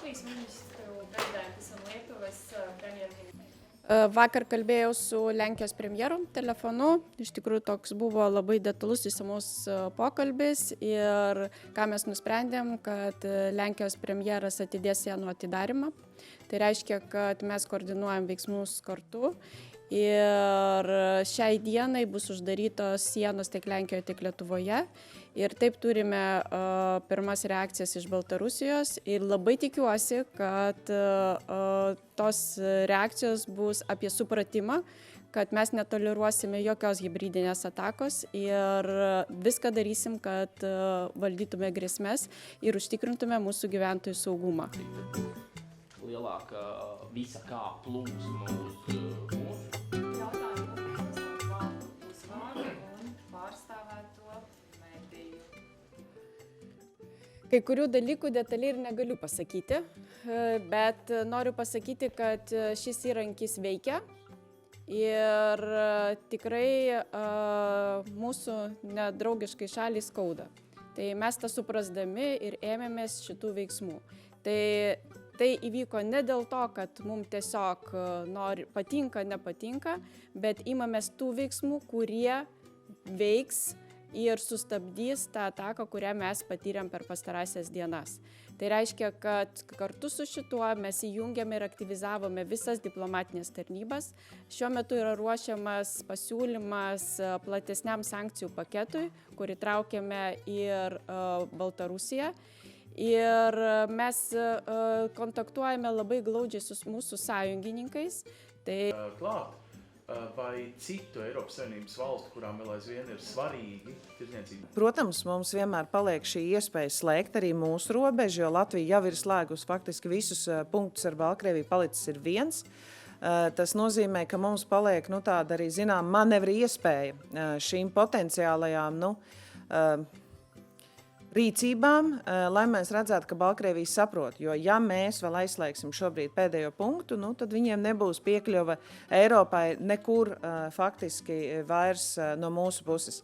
Latvijas ministru prezidentas un Lietuvas premjerministrs. Vakar kalbėjau su Lenkijos premjeru telefonu. Iš tikrųjų, toks buvo labai detalus išsamus pokalbis ir ką mes nusprendėm, kad Lenkijos premjeras atidės sienų atidarimą. Tai reiškia, kad mes koordinuojam veiksmus kartu ir šiai dienai bus uždarytos sienos tiek Lenkijoje, tiek Lietuvoje. Ir taip turime pirmas reakcijas iš Baltarusijos ir labai tikiuosi, kad tos reakcijos bus apie supratimą, kad mes netoleruosime jokios hibridinės atakos ir viską darysim, kad valdytume grėsmes ir užtikrintume mūsų gyventojų saugumą. Lielāka visa kā plūsma uz mūsu. Kai kurių dalykų detaliai ir negaliu pasakyti, bet noriu pasakyti, kad šis įrankis veikia ir tikrai mūsų nedraugiškai šaliai skauda. Tai mes tą suprasdami ir ėmėmės šitų veiksmų. Tai įvyko ne dėl to, kad mums tiesiog patinka, nepatinka, bet imamės tų veiksmų, kurie veiks ir sustabdys tą ataką, kurią mes patyrėm per pastarąsias dienas. Tai reiškia, kad kartu su šituo mes įjungėme ir aktyvizavome visas diplomatinės tarnybas. Šiuo metu yra ruošiamas pasiūlymas platesniam sankcijų paketui, kurį traukiame ir Baltarusiją. Ir mes kontaktuojame labai glaudžiai su mūsų sąjungininkais. Klāt, vai citu Eiropas Savienības valstu, kurām vēl aizvien ir svarīgi tirdzniecība? Protams, mums vienmēr paliek šī iespēja slēgt arī mūsu robežu, jo Latvija jau ir slēgusi faktiski visus punktus ar Baltkrieviju, palicis ir viens. Tas nozīmē, ka mums paliek tāda arī zinām manevri iespēja šīm potenciālajām rīcībām, lai mēs redzētu, ka Baltkrievija saprot, jo ja mēs vēl aizslēgsim šobrīd pēdējo punktu, tad viņiem nebūs piekļuva Eiropai nekur faktiski vairs no mūsu puses.